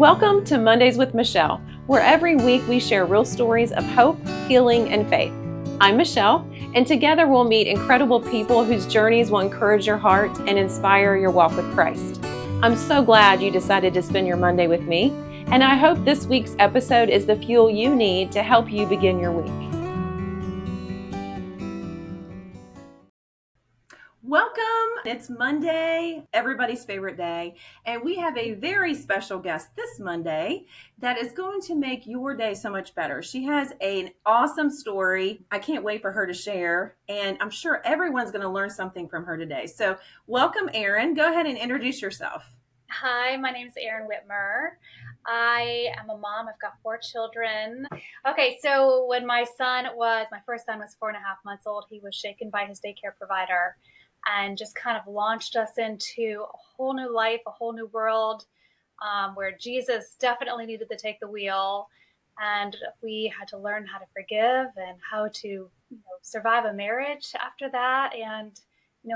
Welcome to Mondays with Michelle, where every week we share real stories of hope, healing, and faith. I'm Michelle, and together we'll meet incredible people whose journeys will encourage your heart and inspire your walk with Christ. I'm so glad you decided to spend your Monday with me, and I hope this week's episode is the fuel you need to help you begin your week. Welcome. It's Monday, everybody's favorite day, and we have a very special guest this Monday that is going to make your day so much better. She has an awesome story. I can't wait for her to share, and I'm sure everyone's going to learn something from her today. So welcome, Erin. Go ahead and introduce yourself. Hi, my name is Erin Whitmer. I am a mom. I've got 4 children. Okay, so when my first son was 4.5 months old, he was shaken by his daycare provider and just kind of launched us into a whole new life, a whole new world, where Jesus definitely needed to take the wheel. And we had to learn how to forgive and how to survive a marriage after that, and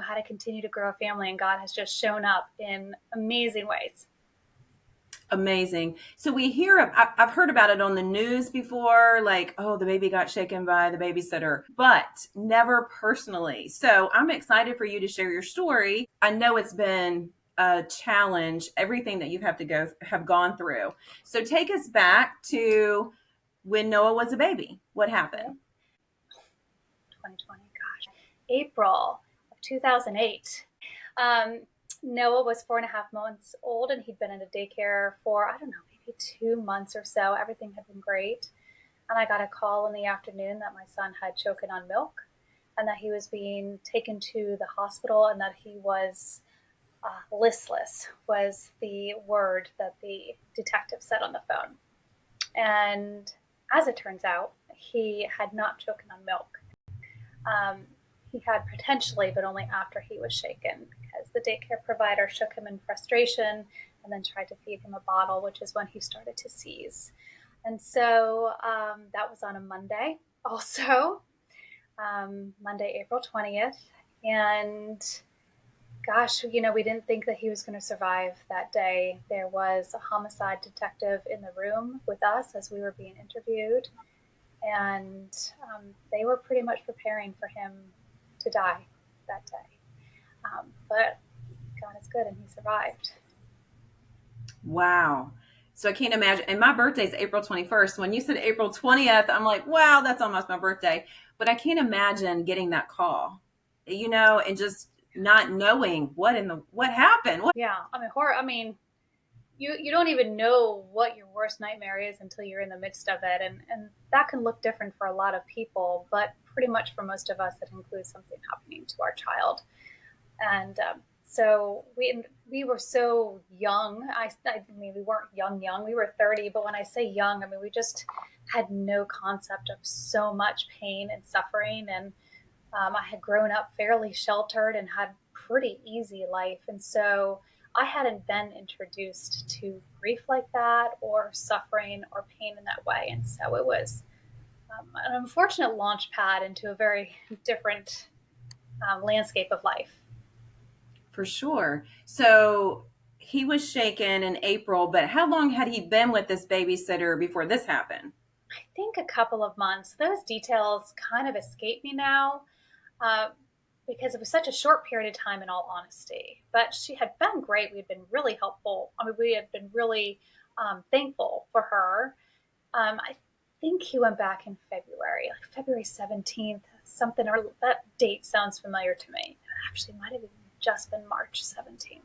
how to continue to grow a family. And God has just shown up in amazing ways. Amazing. So I've heard about it on the news before, like, oh, the baby got shaken by the babysitter, but never personally. So I'm excited for you to share your story. I know it's been a challenge, everything that you have gone through. So take us back to when Noah was a baby. What happened? 2020, gosh, April of 2008. Noah was 4.5 months old, and he'd been in a daycare for, maybe 2 months or so. Everything had been great. And I got a call in the afternoon that my son had choking on milk and that he was being taken to the hospital and that he was listless, was the word that the detective said on the phone. And as it turns out, he had not choken on milk. He had potentially, but only after he was shaken, because the daycare provider shook him in frustration and then tried to feed him a bottle, which is when he started to seize. And so that was on a Monday also, Monday, April 20th. And gosh, we didn't think that he was going to survive that day. There was a homicide detective in the room with us as we were being interviewed. And they were pretty much preparing for him to die that day. But God is good, and he survived. Wow. So I can't imagine. And my birthday is April 21st. When you said April 20th, I'm like, wow, that's almost my birthday. But I can't imagine getting that call, and just not knowing what happened. Yeah. Horror. You don't even know what your worst nightmare is until you're in the midst of it. And that can look different for a lot of people, but pretty much for most of us, it includes something happening to our child. And so we were so young. We weren't young. We were 30, but when I say young, we just had no concept of so much pain and suffering. And I had grown up fairly sheltered and had pretty easy life. And so I hadn't been introduced to grief like that, or suffering or pain in that way. And so it was an unfortunate launch pad into a very different landscape of life. For sure. So he was shaken in April, but how long had he been with this babysitter before this happened? I think a couple of months. Those details kind of escape me now. Because it was such a short period of time, in all honesty. But she had been great. We had been really helpful. We had been really thankful for her. I think he went back in February, like February 17th, something, or that date sounds familiar to me. Actually, it might have even just been March 17th.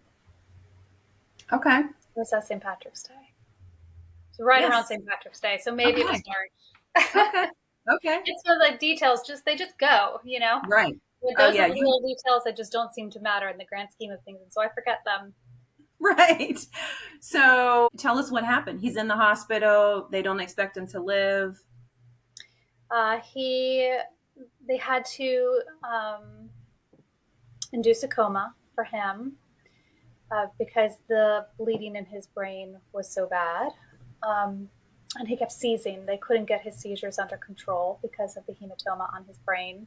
Okay. It was that St. Patrick's Day. So around St. Patrick's Day. So maybe it was March. Okay. It's so the details they just go, Right. Those are the little details that just don't seem to matter in the grand scheme of things. And so I forget them. Right. So tell us what happened. He's in the hospital. They don't expect him to live. They had to induce a coma for him because the bleeding in his brain was so bad. And he kept seizing. They couldn't get his seizures under control because of the hematoma on his brain.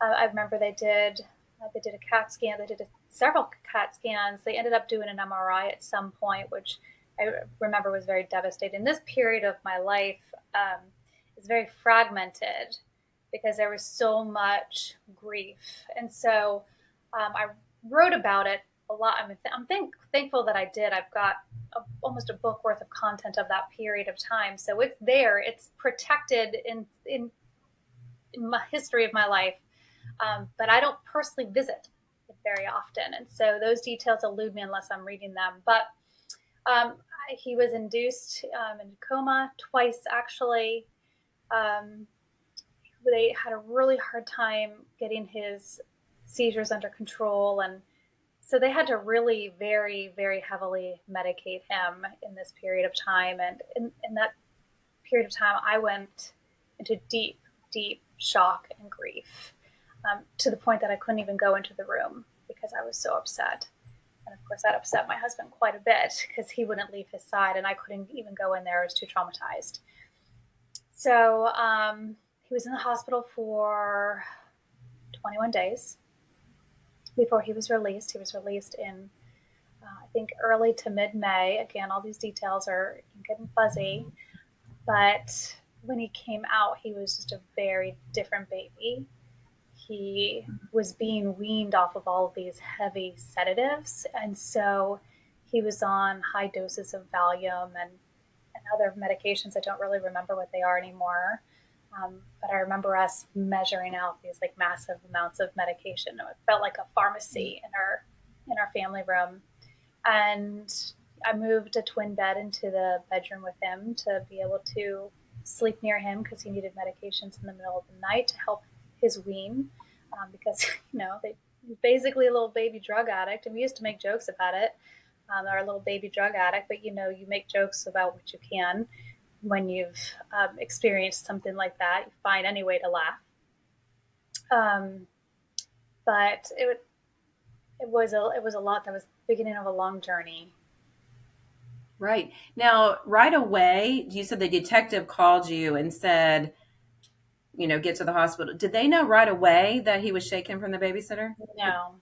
I remember they did a CAT scan. They did several CAT scans. They ended up doing an MRI at some point, which I remember was very devastating. This period of my life is very fragmented because there was so much grief. And so I wrote about it a lot. I mean, thankful that I did. I've got almost a book worth of content of that period of time. So it's there, it's protected in my history of my life. But I don't personally visit it very often. And so those details elude me unless I'm reading them. But um, he was induced in a coma twice, actually. Um, they had a really hard time getting his seizures under control. And so they had to really very, very heavily medicate him in this period of time. And in that period of time, I went into deep, deep shock and grief, to the point that I couldn't even go into the room because I was so upset. And of course, that upset my husband quite a bit because he wouldn't leave his side and I couldn't even go in there. I was too traumatized. So he was in the hospital for 21 days before he was released. He was released in, I think, early to mid-May. Again, all these details are getting fuzzy. But when he came out, he was just a very different baby. He was being weaned off of all of these heavy sedatives. And so he was on high doses of Valium and other medications. I don't really remember what they are anymore. But I remember us measuring out these like massive amounts of medication. It felt like a pharmacy in our family room. And I moved a twin bed into the bedroom with him to be able to sleep near him because he needed medications in the middle of the night to help his wean, because he's basically a little baby drug addict, and we used to make jokes about it. Our little baby drug addict, but you make jokes about what you can when you've experienced something like that. You find any way to laugh. But it was a lot. That was the beginning of a long journey. Right. Now, right away, you said the detective called you and said, get to the hospital. Did they know right away that he was shaken from the babysitter? No,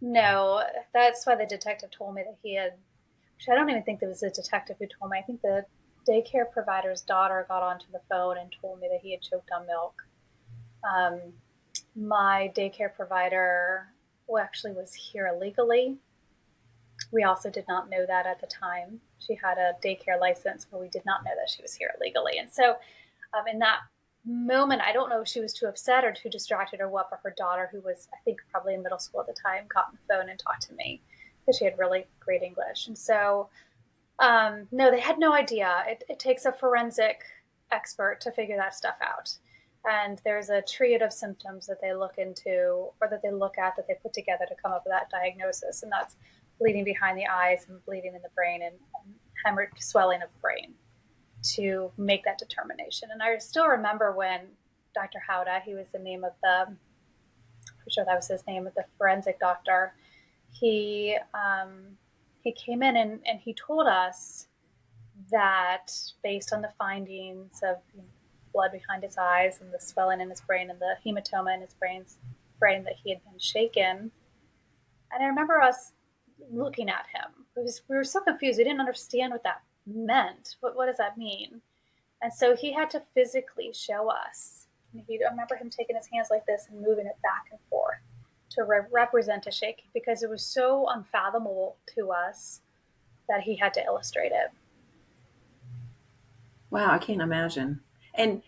no, that's why the detective told me that he had. Actually, I don't even think there was a detective who told me. I think the daycare provider's daughter got onto the phone and told me that he had choked on milk. Um, my daycare provider, who actually was here illegally, we also did not know that at the time. She had a daycare license, but we did not know that she was here illegally. And so in that moment, I don't know if she was too upset or too distracted or what, but her daughter, who was, I think, probably in middle school at the time, got on the phone and talked to me because she had really great English. And so, no, they had no idea. It takes a forensic expert to figure that stuff out. And there's a triad of symptoms that they look into or that they look at that they put together to come up with that diagnosis. And that's bleeding behind the eyes and bleeding in the brain and hemorrhage, swelling of the brain to make that determination. And I still remember when Dr. Howda, he was the name of I'm sure that was his name, of the forensic doctor, he came in and he told us that based on the findings of blood behind his eyes and the swelling in his brain and the hematoma in his brain that he had been shaken. And I remember us looking at him. We were so confused. We didn't understand what that meant. What does that mean? And so he had to physically show us. I remember him taking his hands like this and moving it back and forth to represent a shake because it was so unfathomable to us that he had to illustrate it. Wow, I can't imagine. And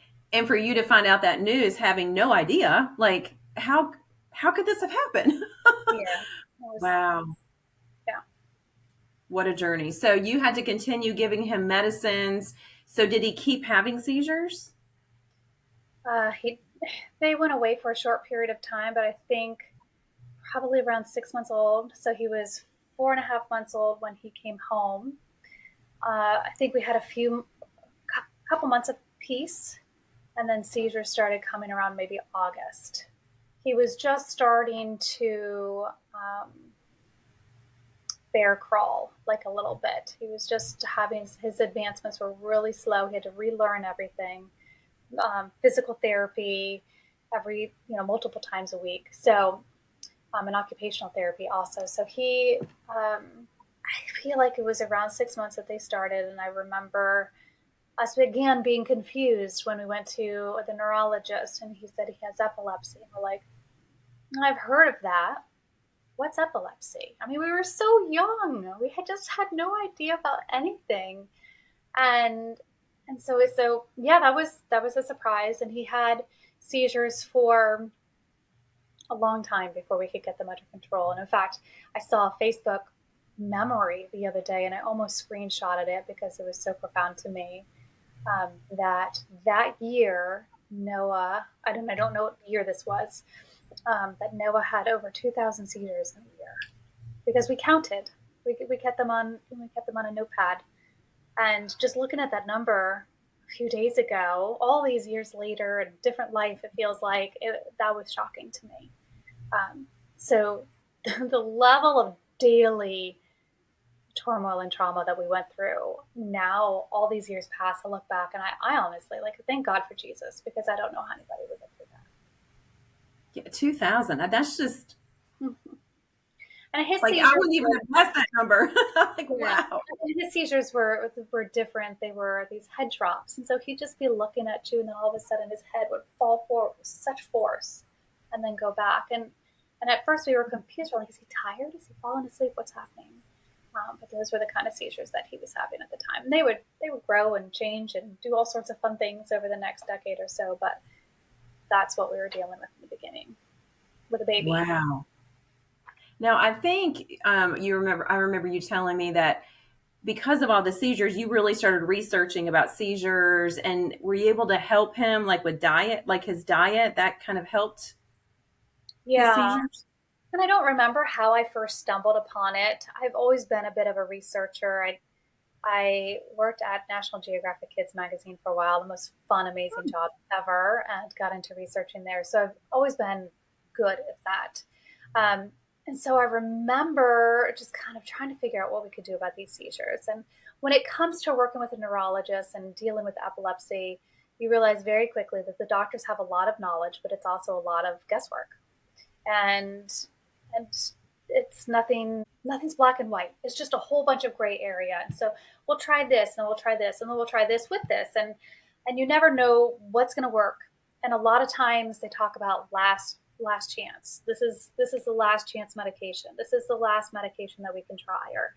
for you to find out that news having no idea, like how could this have happened? Yeah. Wow. Yeah. What a journey. So you had to continue giving him medicines. So did he keep having seizures? They went away for a short period of time, but I think probably around 6 months old. So he was 4.5 months old when he came home. I think we had couple months of peace, and then seizures started coming around maybe August. He was just starting to bear crawl like a little bit. He was just having his advancements were really slow. He had to relearn everything. Physical therapy multiple times a week. So, and occupational therapy also. So he I feel like it was around 6 months that they started. And I remember us again being confused when we went to the neurologist and he said he has epilepsy. And we're like, I've heard of that. What's epilepsy? I mean, we were so young. We had just had no idea about anything. And so yeah, that was a surprise. And he had seizures for a long time before we could get them under control. And in fact, I saw a Facebook memory the other day and I almost screenshotted it because it was so profound to me. That year, Noah, I don't know what year this was, that Noah had over 2,000 seizures in a year because we counted. We kept them on a notepad, and just looking at that number a few days ago, all these years later, a different life, it feels like that was shocking to me. So the level of daily turmoil and trauma that we went through, now all these years pass, I look back and I honestly, like, thank God for Jesus, because I don't know how anybody would get through Yeah, 2000. That's just that. And his like, I seizures wouldn't even were, have guessed that number. Like, yeah, wow. his seizures were different. They were these head drops, and so he'd just be looking at you, and then all of a sudden his head would fall forward with such force, and then go back. And at first we were confused. We're like, is he tired? Is he falling asleep? What's happening? But those were the kind of seizures that he was having at the time. And they would grow and change and do all sorts of fun things over the next decade or so. But that's what we were dealing with in the beginning with a baby. Wow. Now, I think I remember you telling me that because of all the seizures, you really started researching about seizures, and were you able to help him like with diet, like his diet that kind of helped his Yeah. seizures? And I don't remember how I first stumbled upon it. I've always been a bit of a researcher. I worked at National Geographic Kids magazine for a while, the most fun, amazing job ever, and got into researching there. So I've always been good at that. Um, and so I remember just kind of trying to figure out what we could do about these seizures. And when it comes to working with a neurologist and dealing with epilepsy, you realize very quickly that the doctors have a lot of knowledge, but it's also a lot of guesswork. And and it's nothing's black and white. It's just a whole bunch of gray area. And so we'll try this and we'll try this and then we'll try this with this, and you never know what's going to work. And a lot of times they talk about last chance. This is the last chance medication. This is the last medication that we can try. Or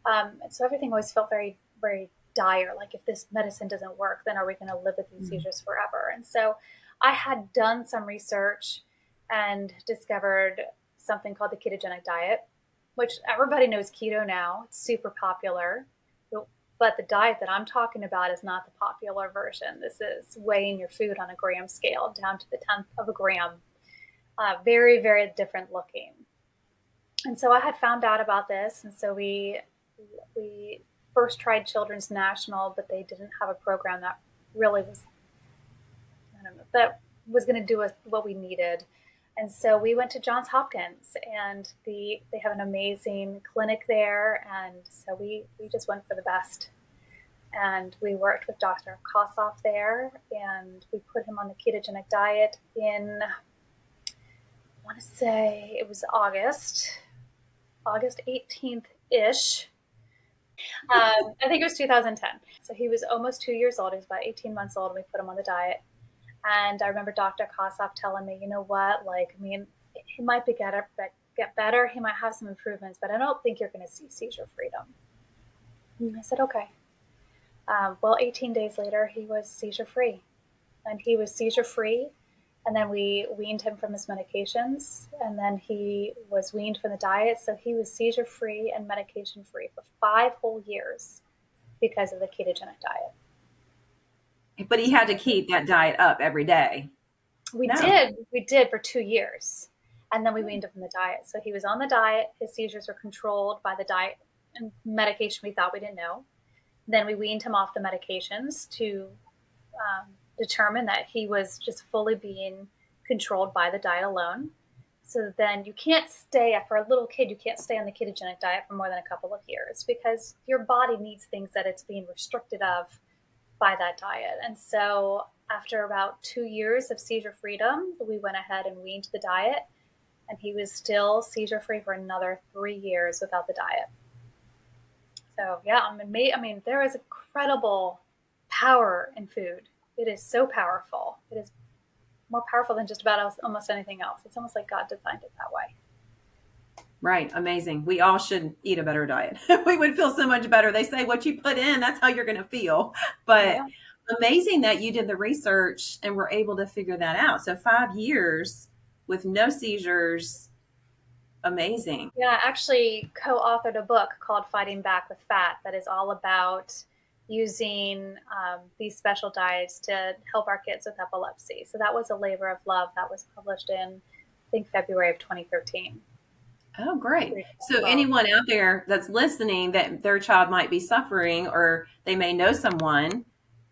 and so everything always felt very, very dire. Like, if this medicine doesn't work, then are we going to live with these seizures forever? And so I had done some research and discovered something called the ketogenic diet, which everybody knows keto now. It's super popular. But the diet that I'm talking about is not the popular version. This is weighing your food on a gram scale down to the tenth of a gram. Very, very different looking. And so I had found out about this. And so we first tried Children's National, but they didn't have a program that really was, I don't know, that was going to do us what we needed. And so we went to Johns Hopkins, and they have an amazing clinic there. And so we just went for the best. And we worked with Dr. Kossoff there, and we put him on the ketogenic diet in, I want to say it was August 18th-ish. I think it was 2010. So he was almost 2 years old. He was about 18 months old, and we put him on the diet. And I remember Dr. Kossoff telling me, you know what, like, I mean, he might get better. He might have some improvements, but I don't think you're going to see seizure freedom. And I said, okay. Well, 18 days later, he was seizure free. And he was seizure free. And then we weaned him from his medications. And then he was weaned from the diet. So he was seizure free and medication free for 5 whole years because of the ketogenic diet. But he had to keep that diet up every day. We did for 2 years. And then we weaned him from the diet. So he was on the diet. His seizures were controlled by the diet and medication we thought we didn't know. Then we weaned him off the medications to determine that he was just fully being controlled by the diet alone. So then you can't stay, for a little kid, you can't stay on the ketogenic diet for more than a couple of years because your body needs things that it's being restricted of by that diet. And so after about 2 years of seizure freedom, we went ahead and weaned the diet, and he was still seizure free for another 3 years without the diet. So yeah, I mean, there is incredible power in food. It is so powerful. It is more powerful than just about almost anything else. It's almost like God designed it that way. Right. Amazing. We all should eat a better diet. We would feel so much better. They say what you put in, that's how you're going to feel. But Yeah. amazing that you did the research and were able to figure that out. So 5 years with no seizures. Amazing. Yeah, I actually co-authored a book called Fighting Back with Fat that is all about using these special diets to help our kids with epilepsy. So that was a labor of love that was published in, I think, February of 2013. Oh, great. So Well, anyone out there that's listening that their child might be suffering or they may know someone,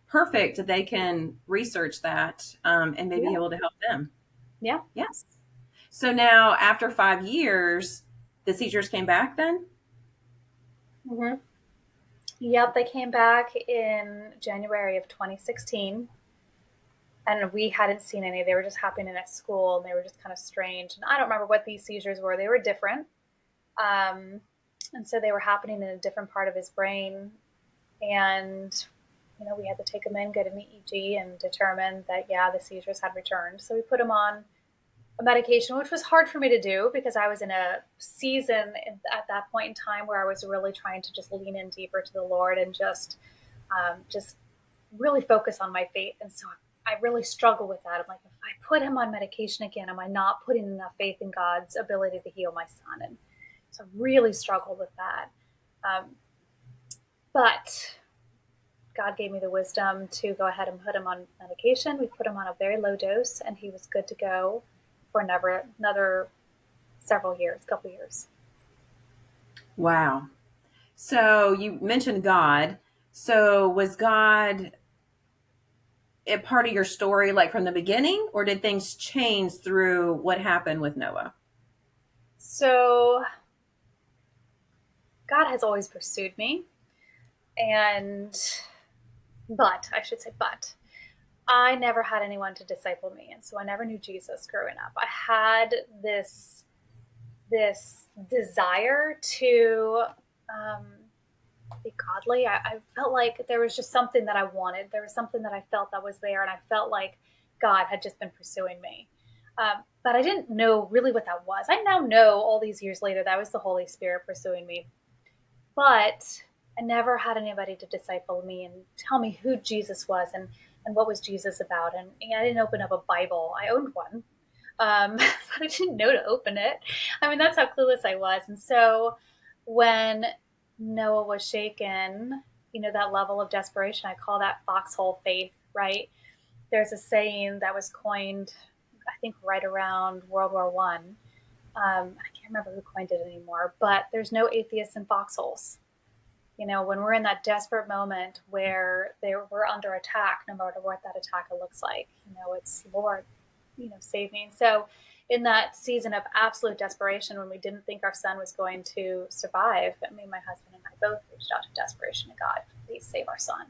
perfect. They can research that and maybe be yeah, able to help them. yeah. Yes. So now after 5 years, the seizures came back then? Hmm. Yep, they came back in January of 2016, and we hadn't seen any. They were just happening at school, and they were just kind of strange. And I don't remember what these seizures were. They were different. Um, and so they were happening in a different part of his brain. And, we had to take him in, get an EEG, and determine that, yeah, the seizures had returned. So we put him on a medication, which was hard for me to do because I was in a season at that point in time where I was really trying to just lean in deeper to the Lord and just really focus on my faith. And so I really struggle with that. I'm like, if I put him on medication again, am I not putting enough faith in God's ability to heal my son? And so I really struggled with that. Um, but God gave me the wisdom to go ahead and put him on medication. We put him on a very low dose, and he was good to go for another several years, couple years. Wow. So you mentioned God. So was God a part of your story like from the beginning, or did things change through what happened with Noah? So God has always pursued me, and but I should say, but I never had anyone to disciple me, and so I never knew Jesus growing up. I had this desire to um, be godly. I felt like there was just something that I wanted. There was something that I felt that was there, and I felt like God had just been pursuing me. But I didn't know really what that was. I now know all these years later that was the Holy Spirit pursuing me. But I never had anybody to disciple me and tell me who Jesus was and what was Jesus about. And I didn't open up a Bible. I owned one, but I didn't know to open it. I mean, that's how clueless I was. And so when Noah was shaken, that level of desperation, I call that foxhole faith, right? There's a saying that was coined, I think, right around World War One. I can't remember who coined it anymore, but there's no atheists in foxholes. When we're in that desperate moment where we're under attack, no matter what that attack looks like, it's Lord, save me. And so in that season of absolute desperation, when we didn't think our son was going to survive, my husband and I both reached out to desperation to God, please save our son.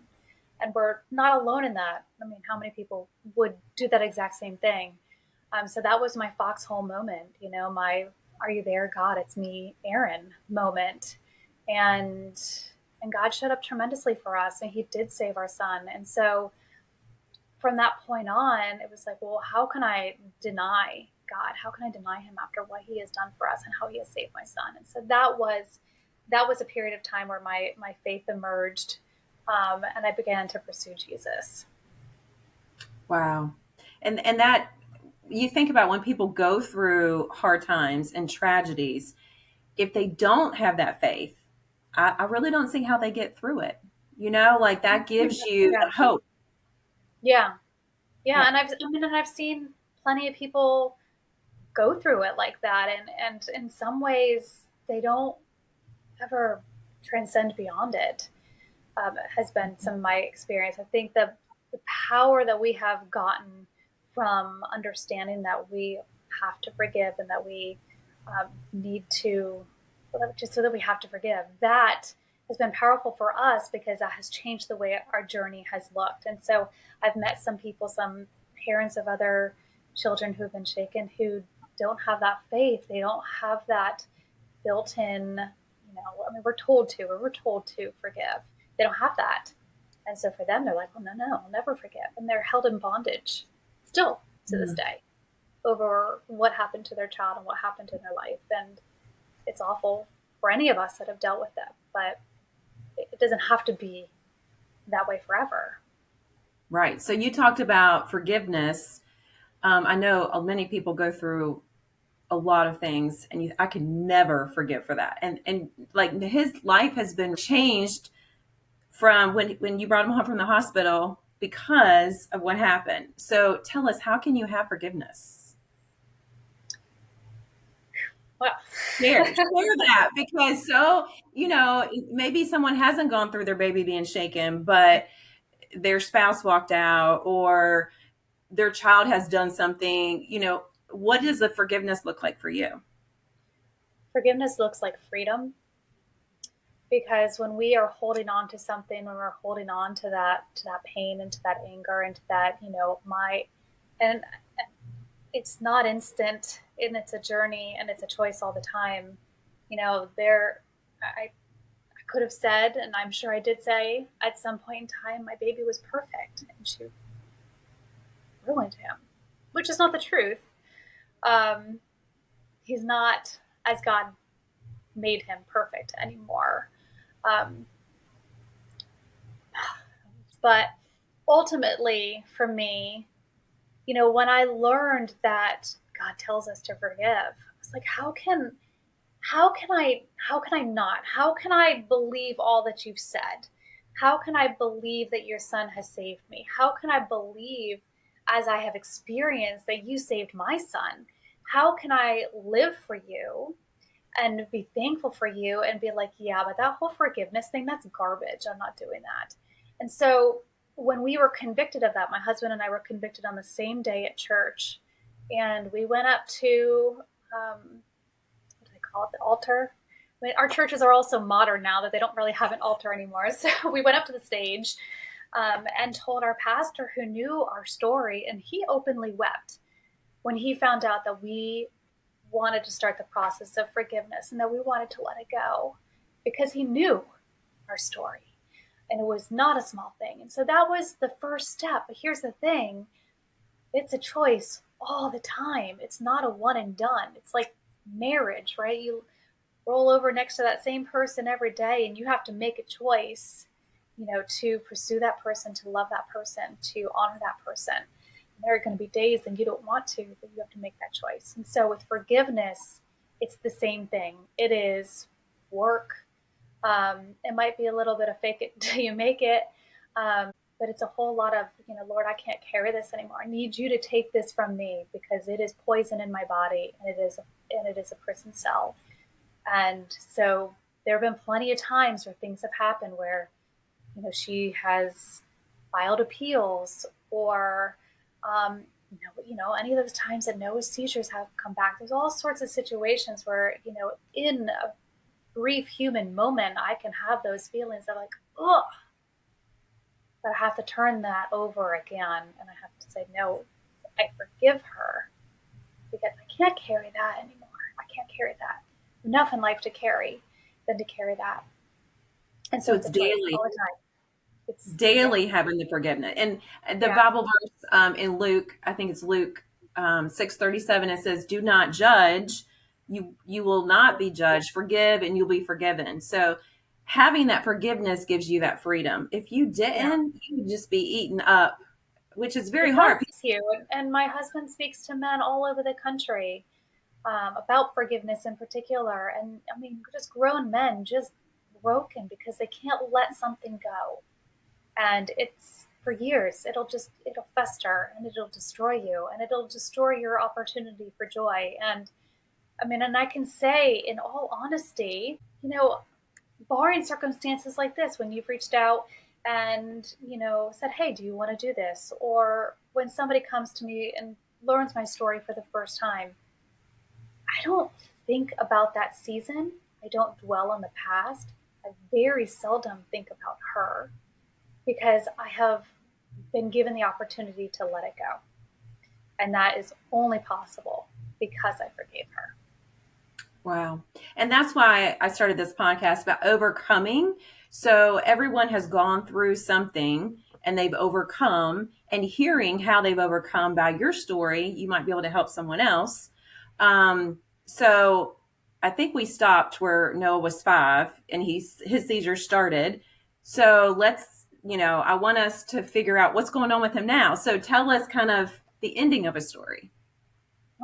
And we're not alone in that. I mean, how many people would do that exact same thing? So that was my foxhole moment, my "Are you there, God? It's me, Erin" moment. And God showed up tremendously for us, and he did save our son. And so from that point on, it was like, well, how can I deny God? How can I deny him after what he has done for us and how he has saved my son? And so that was a period of time where my faith emerged, and I began to pursue Jesus. Wow. And that you think about when people go through hard times and tragedies, if they don't have that faith, I really don't see how they get through it. Like that gives you Yeah, the hope. yeah, yeah. Yeah. And I've seen plenty of people go through it like that, and in some ways they don't ever transcend beyond it. Has been some of my experience. I think the power that we have gotten from understanding that we have to forgive and that we need to, just so that we have to forgive, that has been powerful for us because that has changed the way our journey has looked. And so I've met some people, some parents of other children who've been shaken, who don't have that faith. They don't have that built in, I mean, we're told to forgive. They don't have that. And so for them, they're like, well, no, I'll never forgive. And they're held in bondage still to this Mm. day over what happened to their child and what happened in their life. And it's awful for any of us that have dealt with it, but it doesn't have to be that way forever. Right. So you talked about forgiveness. I know many people go through a lot of things, and I could never forgive for that. And like his life has been changed from when you brought him home from the hospital because of what happened. So tell us, how can you have forgiveness? Well, Share that, because maybe someone hasn't gone through their baby being shaken, but their spouse walked out or their child has done something. What does the forgiveness look like for you? forgiveness looks like freedom, because when we are holding on to something, when we're holding on to that pain and to that anger and to that, and it's not instant, and it's a journey, and it's a choice all the time. I could have said, and I'm sure I did say at some point in time, my baby was perfect, and she ruined him, which is not the truth. Um, he's not as God made him perfect anymore. Um, but ultimately, for me, when I learned that God tells us to forgive, I was like, how can I not? How can I believe all that you've said? How can I believe that your son has saved me? How can I believe, as I have experienced, that you saved my son? How can I live for you and be thankful for you and be like, yeah, but that whole forgiveness thing, that's garbage. I'm not doing that. And so when we were convicted of that, my husband and I were convicted on the same day at church. And we went up to, what do they call it, the altar? I mean, our churches are also modern now that they don't really have an altar anymore. So we went up to the stage and told our pastor, who knew our story, and he openly wept when he found out that we wanted to start the process of forgiveness and that we wanted to let it go, because he knew our story and it was not a small thing. And so that was the first step. But here's the thing, it's a choice all the time. It's not a one and done. It's like marriage, right? You roll over next to that same person every day and you have to make a choice, to pursue that person, to love that person, to honor that person. And there are going to be days when you don't want to, but you have to make that choice. And so with forgiveness, it's the same thing. It is work. It might be a little bit of fake it till you make it. But it's a whole lot of, Lord, I can't carry this anymore. I need you to take this from me because it is poison in my body, and it is a prison cell. And so there have been plenty of times where things have happened where, she has filed appeals, or, any of those times that Noah's seizures have come back. There's all sorts of situations where, in a brief human moment, I can have those feelings of like, oh, but I have to turn that over again. And I have to say, no, I forgive her because I can't carry that anymore. I can't carry that. Enough in life to carry than to carry that. And so So it's it's a choice daily, all the time. It's, yeah, daily having the forgiveness. And the yeah, Bible verse in Luke, I think it's Luke 6:37. It says, "Do not judge; you will not be judged. Forgive, and you'll be forgiven." So having that forgiveness gives you that freedom. If you yeah. didn't, you would just be eaten up, which is very It hard. hurts you. And my husband speaks to men all over the country about forgiveness in particular. And I mean, just grown men just broken because they can't let something go. And it's for years, it'll fester and it'll destroy you and it'll destroy your opportunity for joy. And I mean, and I can say in all honesty, barring circumstances like this, when you've reached out and, said, hey, do you want to do this? Or when somebody comes to me and learns my story for the first time, I don't think about that season. I don't dwell on the past. I very seldom think about her because I have been given the opportunity to let it go. And that is only possible because I forgave her. Wow. And that's why I started this podcast about overcoming. So everyone has gone through something and they've overcome, and hearing how they've overcome by your story, you might be able to help someone else. So I think we stopped where Noah was 5 and his seizure started. So I want us to figure out what's going on with him now. So tell us kind of the ending of a story.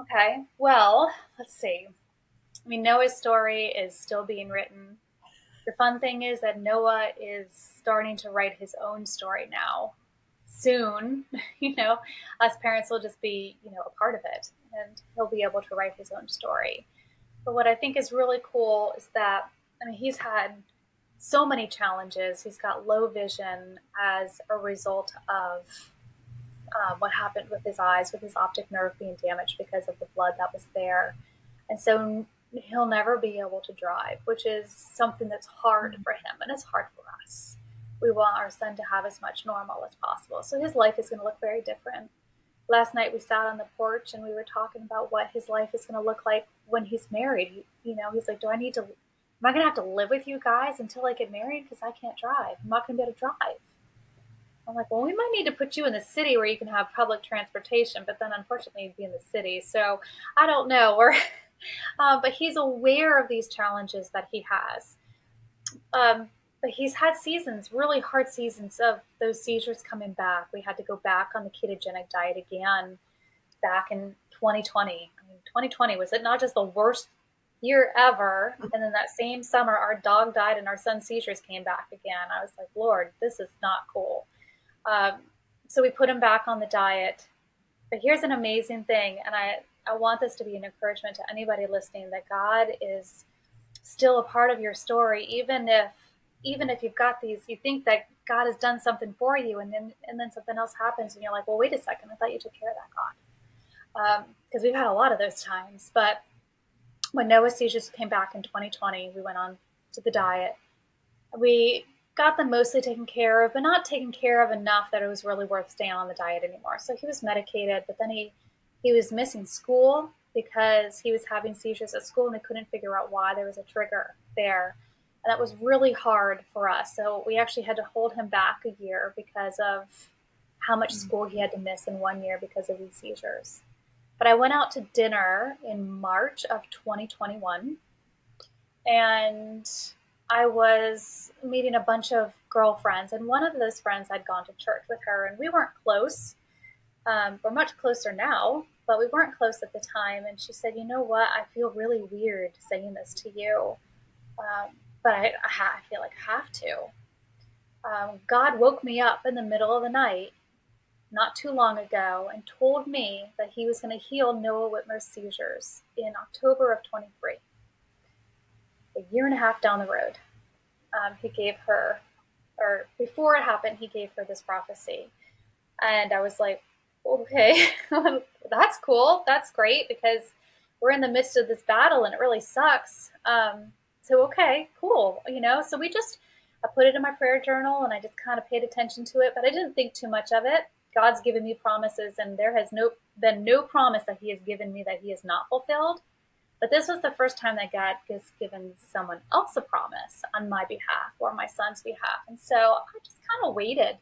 Okay, well, let's see. I mean, Noah's story is still being written. The fun thing is that Noah is starting to write his own story now. Soon, us parents will just be, a part of it, and he'll be able to write his own story. But what I think is really cool is that, I mean, he's had so many challenges. He's got low vision as a result of what happened with his eyes, with his optic nerve being damaged because of the blood that was there. And so he'll never be able to drive, which is something that's hard for him, and it's hard for us. We want our son to have as much normal as possible. So his life is going to look very different. Last night we sat on the porch and we were talking about what his life is going to look like when he's married. He's like, am I going to have to live with you guys until I get married? Because I can't drive. I'm not going to be able to drive. I'm like, well, we might need to put you in the city where you can have public transportation, but then unfortunately you'd be in the city. So I don't know. But he's aware of these challenges that he has. But he's had seasons, really hard seasons of those seizures coming back. We had to go back on the ketogenic diet again back in 2020. I mean, 2020 was it not just the worst year ever? And then that same summer, our dog died and our son's seizures came back again. I was like, Lord, this is not cool. So we put him back on the diet. But here's an amazing thing, and I want this to be an encouragement to anybody listening, that God is still a part of your story, even if you've got these, you think that God has done something for you, and then something else happens, and you're like, well, wait a second, I thought you took care of that, God. Because we've had a lot of those times. But when Noah's seizures came back in 2020, we went on to the diet. We got them mostly taken care of, but not taken care of enough that it was really worth staying on the diet anymore. So he was medicated, but then he was missing school because he was having seizures at school and they couldn't figure out why. There was a trigger there. And that was really hard for us. So we actually had to hold him back a year because of how much school he had to miss in 1 year because of these seizures. But I went out to dinner in March of 2021, and I was meeting a bunch of girlfriends, and one of those friends I'd gone to church with her, and we weren't close. We're much closer now, but we weren't close at the time. And she said, you know what? I feel really weird saying this to you, but I feel like I have to. God woke me up in the middle of the night not too long ago and told me that he was going to heal Noah Whitmer's seizures in October of 23. A year and a half down the road, he gave her, or before it happened, he gave her this prophecy. And I was like, okay, that's cool. That's great, because we're in the midst of this battle and it really sucks. So, okay, cool. So I put it in my prayer journal and I just kind of paid attention to it, but I didn't think too much of it. God's given me promises, and there has been no promise that he has given me that he has not fulfilled. But this was the first time that God has given someone else a promise on my behalf or my son's behalf. And so I just kind of waited.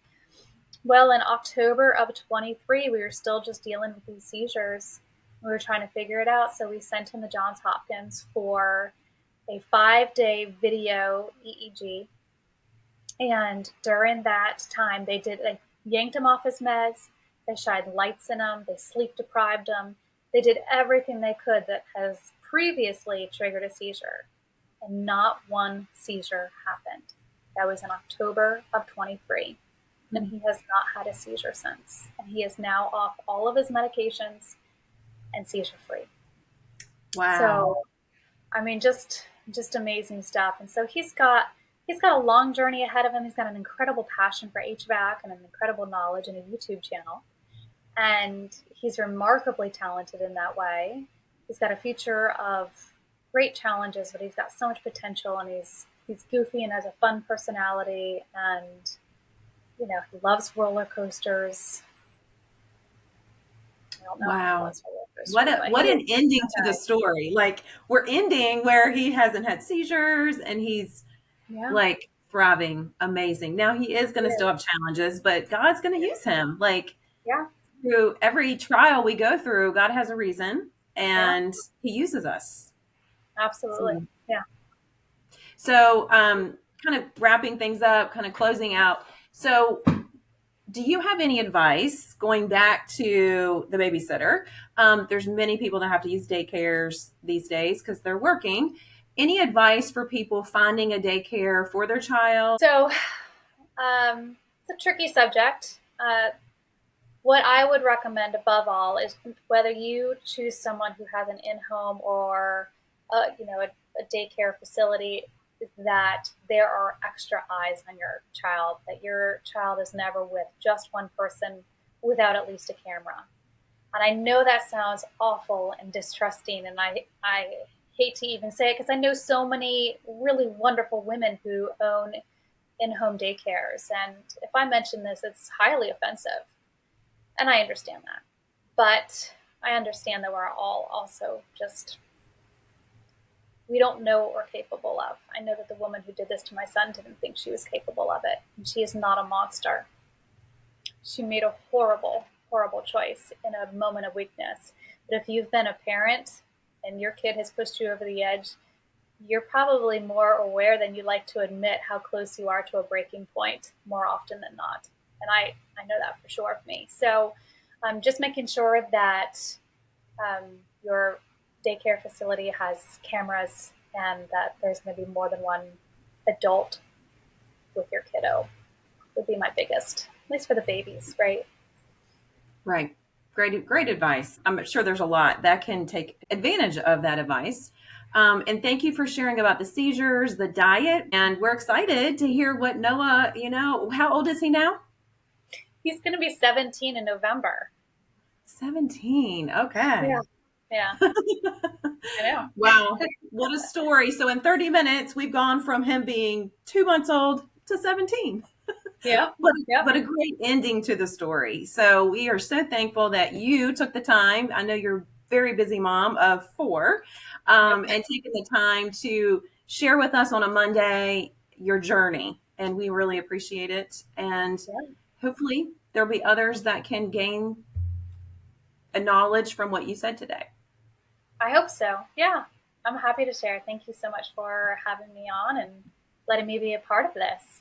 Well, in October of 23, we were still just dealing with these seizures. We were trying to figure it out. So we sent him to Johns Hopkins for a 5-day video EEG. And during that time, they yanked him off his meds. They shined lights in him. They sleep deprived him. They did everything they could that has previously triggered a seizure, and not one seizure happened. That was in October of 23, and he has not had a seizure since. And he is now off all of his medications and seizure free. Wow. So, I mean, just amazing stuff. And so he's got a long journey ahead of him. He's got an incredible passion for HVAC and an incredible knowledge and a YouTube channel. And he's remarkably talented in that way. He's got a future of great challenges, but he's got so much potential, and he's goofy and has a fun personality, and he loves roller coasters. I don't know. Wow. He loves roller What an ending to the story. Like, we're ending where he hasn't had seizures and he's like thriving, amazing. Now he is going to still have challenges, but God's going to use him. Like, through every trial we go through, God has a reason and he uses us. Absolutely. So, kind of wrapping things up, kind of closing out. So, do you have any advice going back to the babysitter? There's many people that have to use daycares these days because they're working. Any advice for people finding a daycare for their child? So it's a tricky subject. What I would recommend above all is whether you choose someone who has an in-home or a daycare facility, that there are extra eyes on your child, that your child is never with just one person without at least a camera. And I know that sounds awful and distrusting, and I hate to even say it because I know so many really wonderful women who own in-home daycares. And if I mention this, it's highly offensive. And I understand that. But I understand that we're all also just, we don't know what we're capable of. I know that the woman who did this to my son didn't think she was capable of it. And she is not a monster. She made a horrible, horrible choice in a moment of weakness. But if you've been a parent and your kid has pushed you over the edge, you're probably more aware than you like to admit how close you are to a breaking point more often than not. And I know that for sure of me. So just making sure that your daycare facility has cameras and that there's going to be more than one adult with your kiddo would be my biggest, at least for the babies, right? Right. Great advice. I'm sure there's a lot that can take advantage of that advice. And thank you for sharing about the seizures, the diet, and we're excited to hear what Noah, how old is he now? He's going to be 17 in November. 17. Okay. Yeah. I know. Wow. What a story. So in 30 minutes, we've gone from him being 2 months old to 17. Yeah. But a great ending to the story. So we are so thankful that you took the time. I know you're a very busy mom of 4, and taking the time to share with us on a Monday your journey. And we really appreciate it. And hopefully there'll be others that can gain a knowledge from what you said today. I hope so. Yeah. I'm happy to share. Thank you so much for having me on and letting me be a part of this.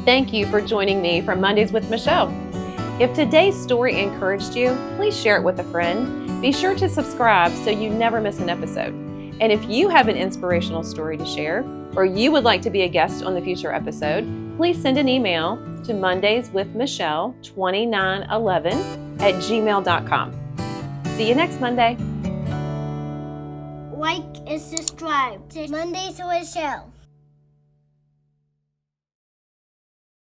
Thank you for joining me for Mondays with Michelle. If today's story encouraged you, please share it with a friend. Be sure to subscribe so you never miss an episode. And if you have an inspirational story to share, or you would like to be a guest on the future episode, please send an email to mondayswithmichelle2911@gmail.com. See you next Monday. Like and subscribe to Mondays with Michelle.